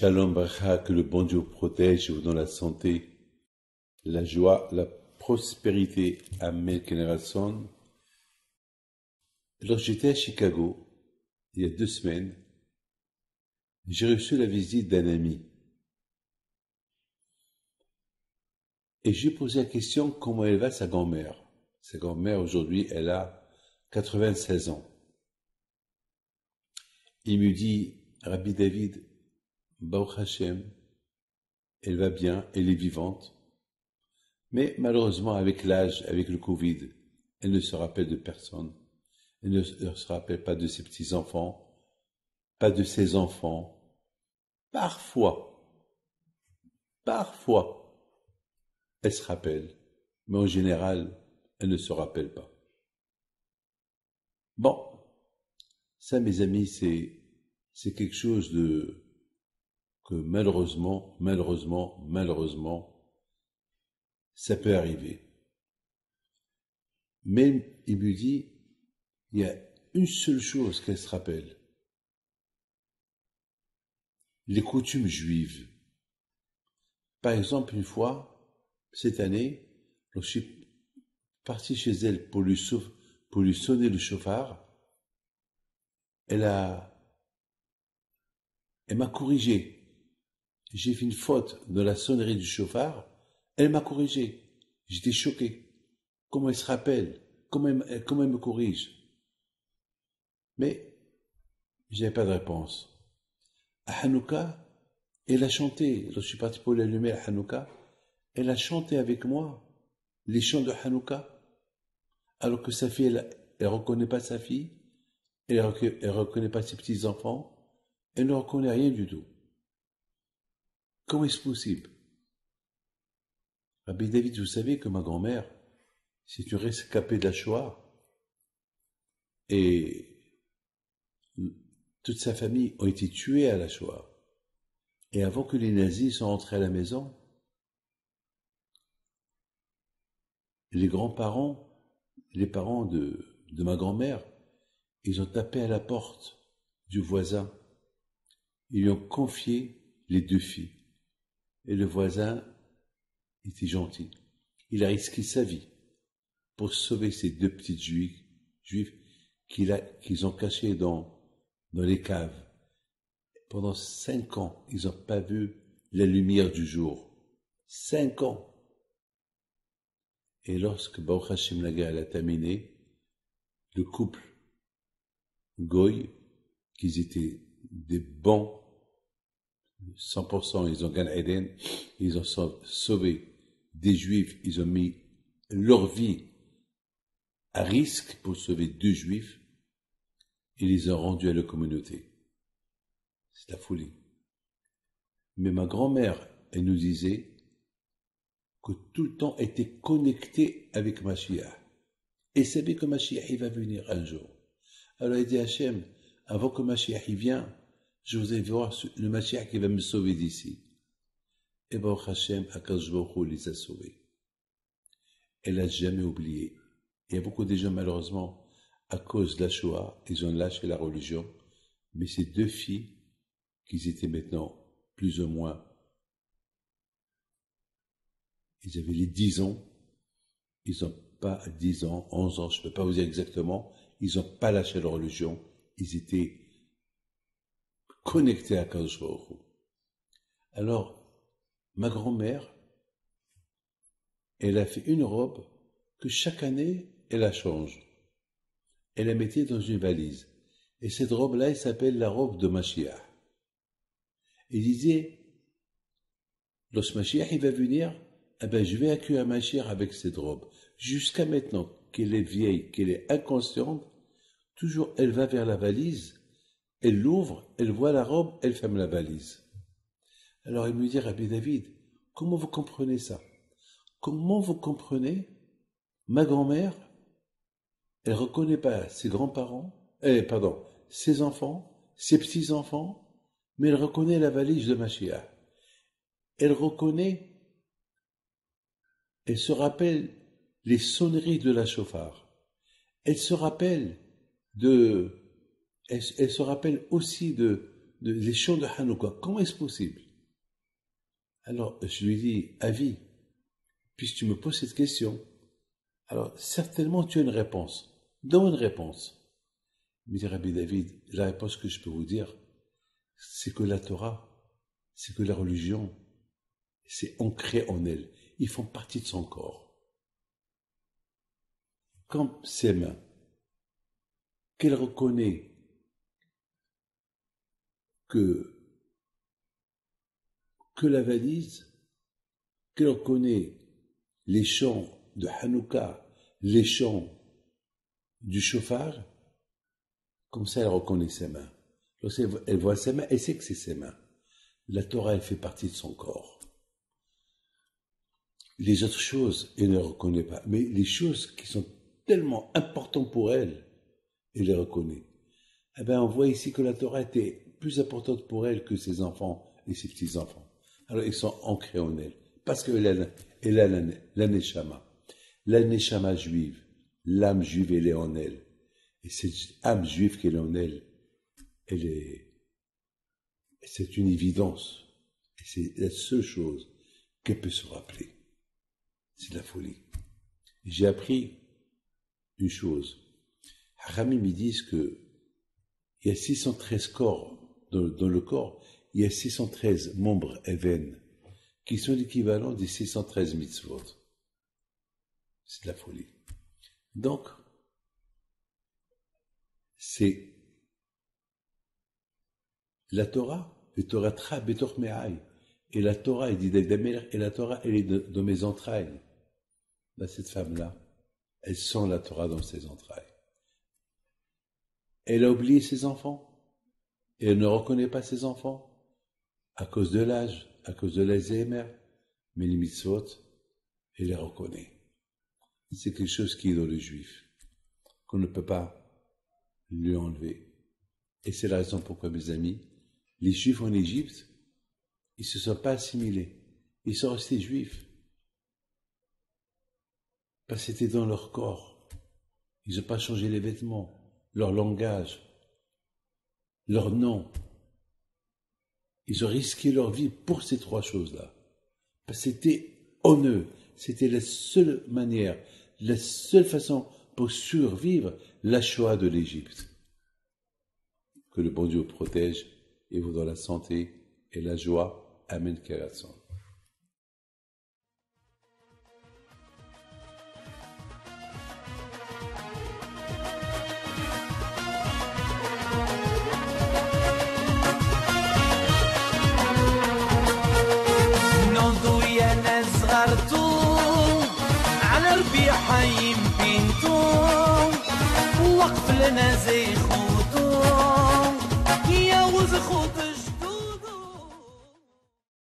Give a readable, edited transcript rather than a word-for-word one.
Shalom Bracha, que le bon Dieu vous protège et vous donne la santé, la joie, la prospérité. Amen, Kenerason. Lorsque j'étais à Chicago, il y a 2 semaines, j'ai reçu la visite d'un ami. Et j'ai posé la question comment elle va, sa grand-mère. Sa grand-mère, aujourd'hui, elle a 96 ans. Il me dit, Rabbi David, Baruch Hashem, elle va bien, elle est vivante. Mais malheureusement, avec l'âge, avec le Covid, elle ne se rappelle de personne. Elle ne se rappelle pas de ses petits-enfants, pas de ses enfants. Parfois, elle se rappelle, mais en général, elle ne se rappelle pas. Bon, ça, mes amis, c'est quelque chose que malheureusement, ça peut arriver. Mais il me dit, il y a une seule chose qu'elle se rappelle. Les coutumes juives. Par exemple, une fois, cette année, lorsque je suis parti chez elle pour lui sonner le chauffard, elle m'a corrigé. J'ai fait une faute dans la sonnerie du chauffard, elle m'a corrigé. J'étais choqué. Comment elle se rappelle? Comment elle me corrige? Mais je n'avais pas de réponse. À Hanouka, elle a chanté. Lorsque je suis parti pour l'allumer à Hanouka, elle a chanté avec moi les chants de Hanouka, alors que sa fille, elle ne reconnaît pas sa fille, elle ne reconnaît pas ses petits-enfants, elle ne reconnaît rien du tout. Comment est-ce possible? Rabbi David, vous savez que ma grand-mère, c'est une rescapée de la Shoah, et toute sa famille ont été tués à la Shoah. Et avant que les nazis soient entrés à la maison, les grands-parents, les parents de ma grand-mère, ils ont tapé à la porte du voisin. Ils lui ont confié les 2 filles. Et le voisin était gentil. Il a risqué sa vie pour sauver ces 2 petites juives qu'ils ont cachées dans les caves. Pendant 5 ans, ils n'ont pas vu la lumière du jour. 5 ans. Et lorsque Baruch Hashem la guerre a terminé, le couple Goy, qu'ils étaient des bons, 100%, ils ont gagné Eden, ils ont sauvé des juifs, ils ont mis leur vie à risque pour sauver 2 juifs, et les ont rendus à la communauté. C'est la folie. Mais ma grand-mère, elle nous disait que tout le temps était connecté avec Mashiach. Et savait que Mashiach, il va venir un jour. Alors elle dit à Hachem, avant que Mashiach il vienne, je voudrais voir le Mashiach qui va me sauver d'ici. Et Baruch Hashem, Akadosh Baruch Hu les a sauvés. Elle n'a jamais oublié. Il y a beaucoup de gens, malheureusement, à cause de la Shoah, ils ont lâché la religion. Mais ces 2 filles, qui étaient maintenant plus ou moins, ils avaient les 10 ans, ils n'ont pas 10 ans, 11 ans, je ne peux pas vous dire exactement, ils n'ont pas lâché leur religion, ils étaient connectés à Kadosh Baruch Hu. Alors, ma grand-mère, elle a fait une robe que chaque année, elle la change. Elle la mettait dans une valise. Et cette robe-là, elle s'appelle la robe de Mashiach. Il disait, lorsque Mashiach il va venir, eh ben, je vais accueillir Mashiach avec cette robe. Jusqu'à maintenant, qu'elle est vieille, qu'elle est inconsciente, toujours elle va vers la valise, elle l'ouvre, elle voit la robe, elle ferme la valise. Alors il me dit, Rabbi David, comment vous comprenez ça? Comment vous comprenez? Ma grand-mère, elle ne reconnaît pas ses grands-parents, ses enfants, ses petits-enfants, mais elle reconnaît la valise de Mashiach. Elle se rappelle les sonneries de la chauffard. Elle se rappelle aussi de les chants de Hanouka. Comment est-ce possible? Alors, je lui dis, avis, puisque tu me poses cette question, alors certainement tu as une réponse. Donne une réponse. Il me dit, Rabbi David, la réponse que je peux vous dire, c'est que la Torah, c'est que la religion, c'est ancré en elle. Ils font partie de son corps. Comme ses mains, qu'elle reconnaît que la valise, qu'elle reconnaît les chants de Hanouka, les chants du chauffard, comme ça elle reconnaît ses mains. Lorsqu'elle voit ses mains, elle sait que c'est ses mains. La Torah, elle fait partie de son corps. Les autres choses, elle ne les reconnaît pas. Mais les choses qui sont tellement importantes pour elle, elle les reconnaît. Eh bien, on voit ici que la Torah était plus importante pour elle que ses enfants et ses petits-enfants. Alors, ils sont ancrés en elle. Parce qu'elle a la neshama. La neshama juive, l'âme juive, elle est en elle. Et cette âme juive qu'elle est en elle, c'est une évidence. Et c'est la seule chose qu'elle peut se rappeler. C'est la folie. J'ai appris une chose. Haramim me disent que il y a 613 corps dans le corps, il y a 613 membres et veines qui sont l'équivalent des 613 mitzvot. C'est de la folie. Donc, c'est la Torah, et Torah tra betor me'ai, et la Torah, il dit d'Amelech, et la Torah, elle est de mes entrailles. Là, cette femme-là, elle sent la Torah dans ses entrailles. Elle a oublié ses enfants. Et elle ne reconnaît pas ses enfants à cause de l'âge, à cause de l'Alzheimer. Mais les mitzvot, elle les reconnaît. C'est quelque chose qui est dans le juif, qu'on ne peut pas lui enlever. Et c'est la raison pourquoi, mes amis, les juifs en Égypte, ils ne se sont pas assimilés. Ils sont restés juifs. Parce que c'était dans leur corps. Ils n'ont pas changé les vêtements, leur langage, leur nom. Ils ont risqué leur vie pour ces trois choses-là. Parce que c'était en eux. C'était la seule manière, la seule façon pour survivre la Shoah de l'Égypte. Que le bon Dieu protège et vous donne la santé et la joie. Amen. Keratzon. حي بنتو وقف لنا زي خوتو يا وز خوتو